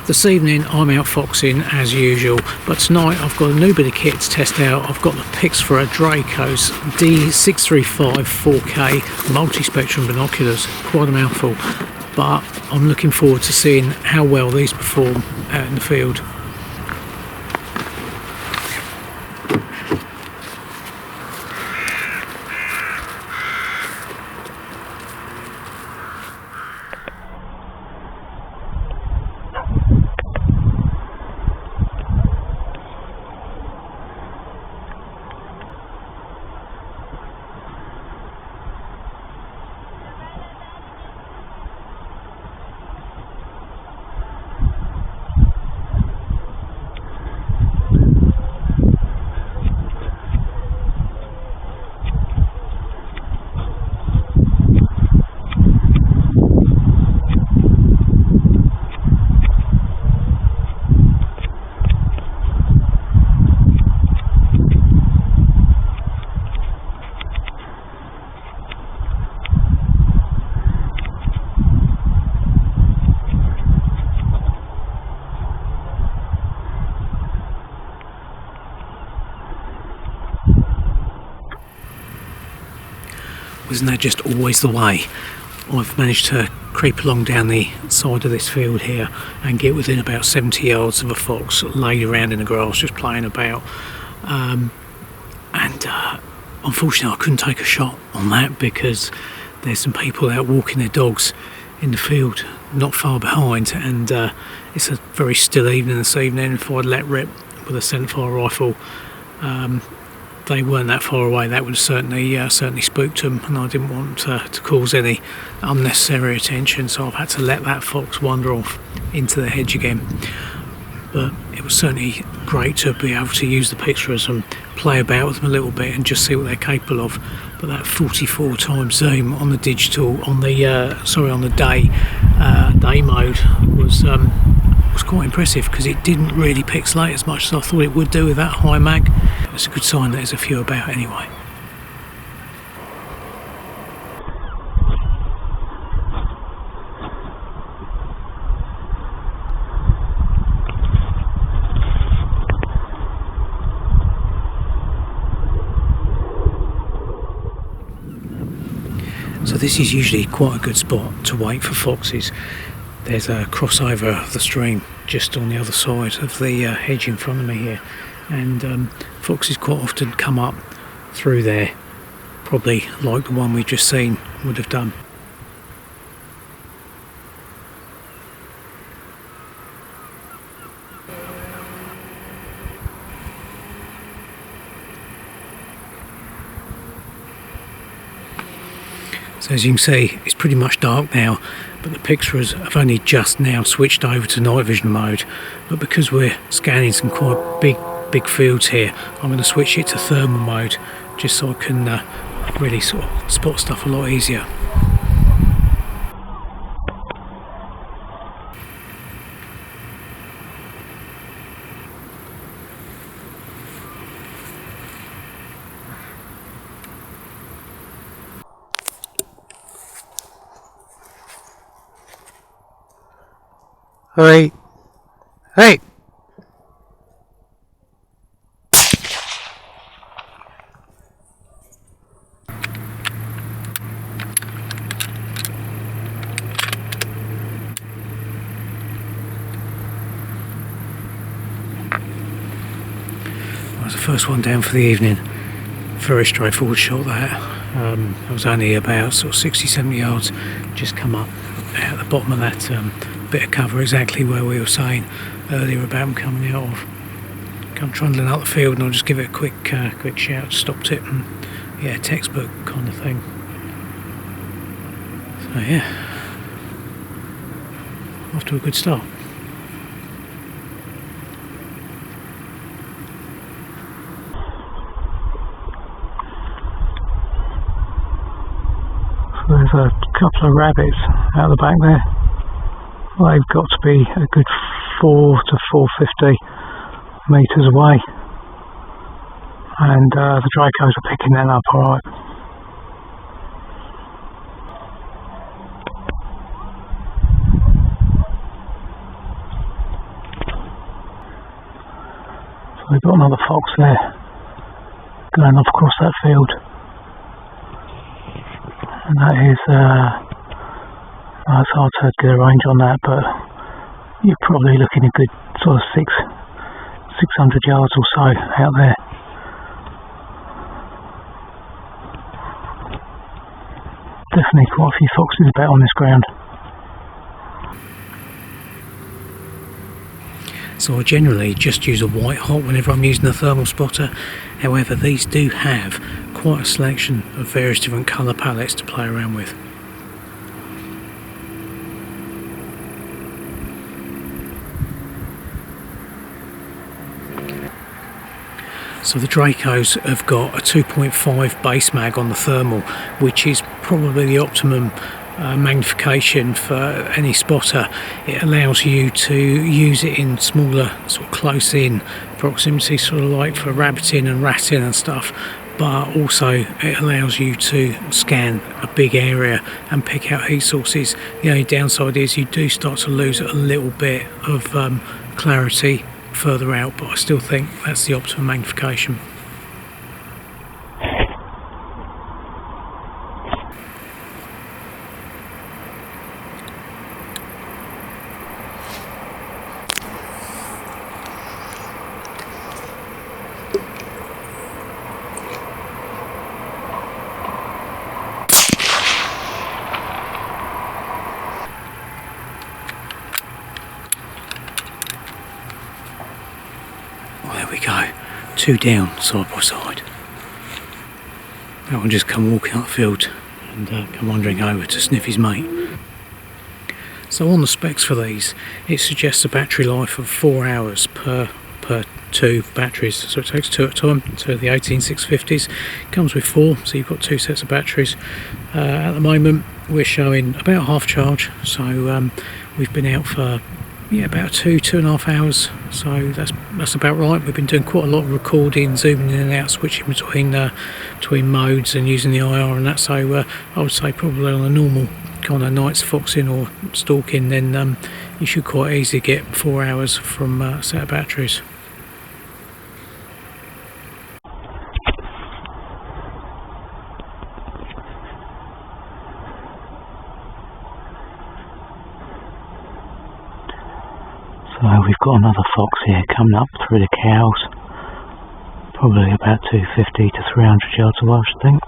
This evening I'm out foxing as usual, but tonight I've got a new bit of kit to test out. I've got the Pixfra Dracos D635 4K multi-spectrum binoculars, quite a mouthful, but I'm looking forward to seeing how well these perform out in the field. Wasn't that just always the way? I've managed to creep along down the side of this field here and get within about 70 yards of a fox laid around in the grass just playing about, unfortunately I couldn't take a shot on that because there's some people out walking their dogs in the field not far behind, and it's a very still evening this evening. If I'd let rip with a centerfire rifle, they weren't that far away, that would have certainly spooked them, and I didn't want to cause any unnecessary attention, so I've had to let that fox wander off into the hedge again. But it was certainly great to be able to use the Pixfras and play about with them a little bit and just see what they're capable of. But that 44 times zoom on the digital, on the day mode was quite impressive, because it didn't really pixelate as much as I thought it would do with that high mag. It's a good sign that there's a few about anyway. So this is usually quite a good spot to wait for foxes. There's a crossover of the stream just on the other side of the hedge in front of me here, and foxes quite often come up through there, probably like the one we've just seen would have done. So as you can see, it's pretty much dark now, but the Pixfras have only just now switched over to night vision mode. But because we're scanning some quite big fields here, I'm going to switch it to thermal mode, just so I can really sort of spot stuff a lot easier. Hey! Hey! That was the first one down for the evening. Very straightforward shot that. I was only about sort of 60-70 yards, just come up at the bottom of that bit of cover, exactly where we were saying earlier about them coming out of. Come trundling up the field, and I'll just give it a quick shout, stopped it, and yeah, textbook kind of thing. So yeah, off to a good start. So there's a couple of rabbits out the back there. They've got to be a good 4 to 450 metres away, and the Dracos are picking that up alright. we've got another fox there going off across that field, and that is it's hard to get a range on that, but you're probably looking a good sort of 600 yards or so out there. Definitely quite a few foxes about on this ground. So I generally just use a white hot whenever I'm using the thermal spotter. However, these do have quite a selection of various different colour palettes to play around with. So the Dracos have got a 2.5 base mag on the thermal, which is probably the optimum magnification for any spotter. It allows you to use it in smaller, sort of close in proximity, sort of like for rabbiting and ratting and stuff, but also it allows you to scan a big area and pick out heat sources. The only downside is you do start to lose a little bit of clarity further out, but I still think that's the optimum magnification. There we go, 2 down side by side. That one just come walking up the field and come wandering over to sniff his mate. So on the specs for these, it suggests a battery life of 4 hours per 2 batteries, so it takes 2 at a time. So the 18650s comes with 4, so you've got 2 sets of batteries. At the moment we're showing about half charge, so we've been out for about 2.5 hours, so that's about right. We've been doing quite a lot of recording, zooming in and out, switching between modes and using the IR and that, so I would say probably on a normal kind of night's foxing or stalking, then you should quite easily get 4 hours from a set of batteries. So we've got another fox here coming up through the cows, probably about 250 to 300 yards away, I should think.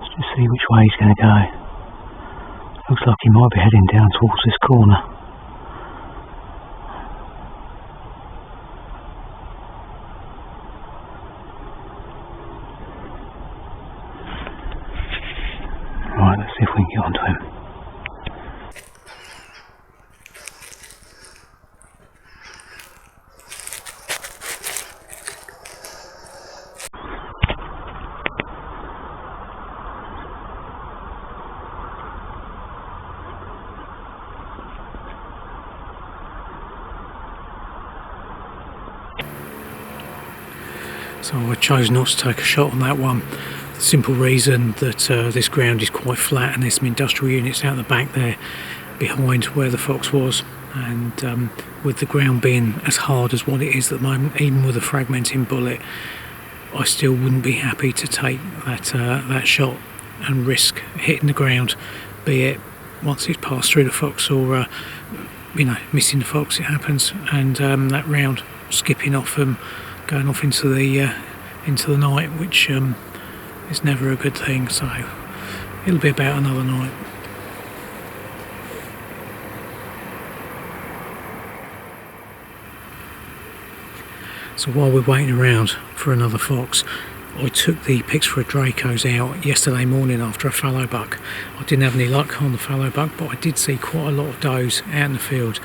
Let's just see which way he's going to go. Looks like he might be heading down towards this corner. Right, let's see if we can get onto him. So I chose not to take a shot on that one. The simple reason that this ground is quite flat and there's some industrial units out the back there behind where the fox was, and with the ground being as hard as what it is at the moment, even with a fragmenting bullet, I still wouldn't be happy to take that shot and risk hitting the ground, be it once it's passed through the fox or missing the fox, it happens, and that round skipping off and going off into the night, which is never a good thing. So it'll be about another night. So while we're waiting around for another fox, I took the Pixfra Dracos out yesterday morning after a fallow buck. I didn't have any luck on the fallow buck, but I did see quite a lot of does out in the field.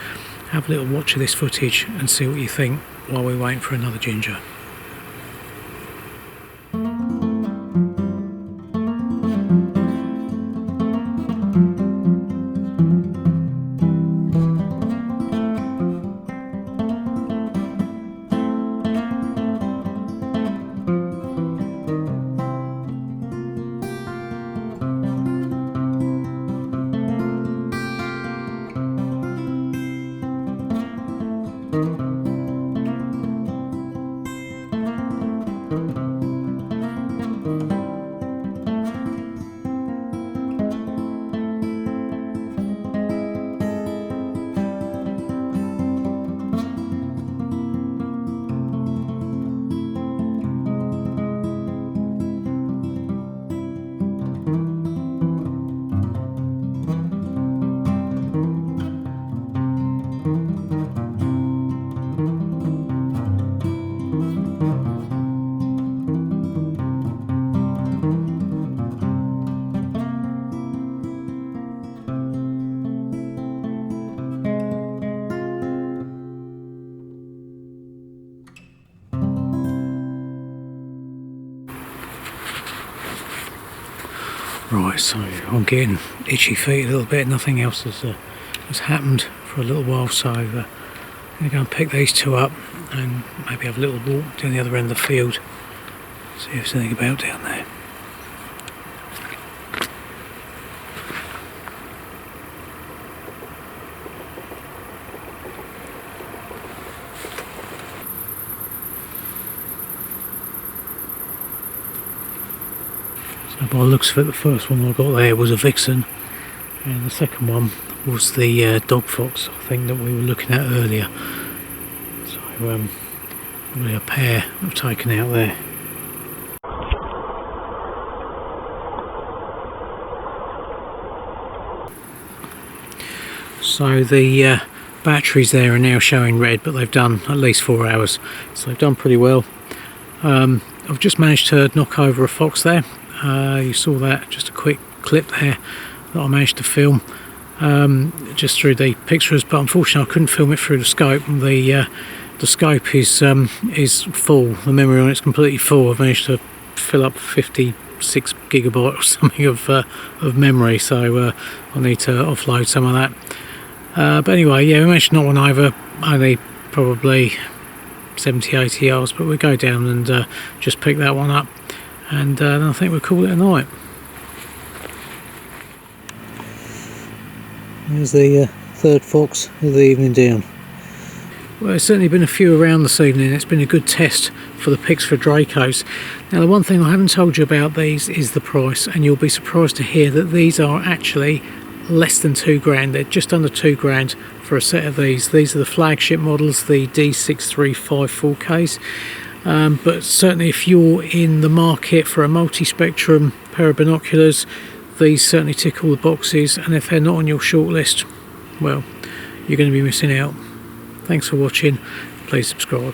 Have a little watch of this footage and see what you think while we're waiting for another ginger. Right, so I'm getting itchy feet a little bit. Nothing else has happened for a little while, so I'm going to go and pick these two up and maybe have a little walk down the other end of the field, see if there's anything about down there. So by the looks of it, the first one I got there was a vixen, and the second one was the dog fox, I think, that we were looking at earlier. So probably a pair I've taken out there. So the batteries there are now showing red, but they've done at least 4 hours, so they've done pretty well. I've just managed to knock over a fox there. You saw that, just a quick clip there that I managed to film just through the pictures, but unfortunately I couldn't film it through the scope. The scope is full, the memory on it's completely full. I've managed to fill up 56 gigabyte or something of memory, so I'll need to offload some of that. But anyway, yeah, we managed to knock one over, only probably 70-80 yards, but we'll go down and just pick that one up, and then I think we'll call it a night. There's the third fox of the evening down. Well, there's certainly been a few around this evening. It's been a good test for the Pixfa Dracos. Now, the one thing I haven't told you about these is the price, and you'll be surprised to hear that these are actually less than £2,000. They're just under £2,000 for a set of these. These are the flagship models, the D635 4Ks. But certainly if you're in the market for a multi-spectrum pair of binoculars, these certainly tick all the boxes, and if they're not on your shortlist, well, you're going to be missing out. Thanks for watching. Please subscribe.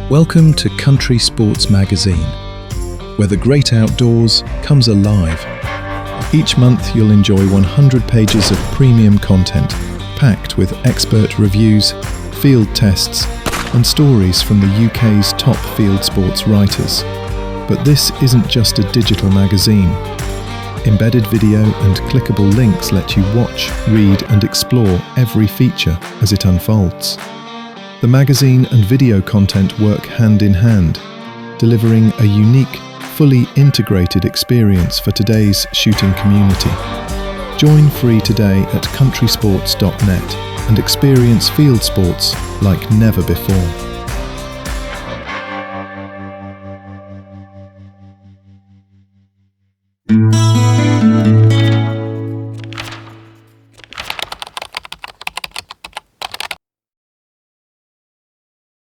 Welcome to Country Sports Magazine, where the great outdoors comes alive. Each month you'll enjoy 100 pages of premium content, packed with expert reviews, field tests, and stories from the UK's top field sports writers. But this isn't just a digital magazine. Embedded video and clickable links let you watch, read, and explore every feature as it unfolds. The magazine and video content work hand in hand, delivering a unique, fully integrated experience for today's shooting community. Join free today at countrysports.net and experience field sports like never before.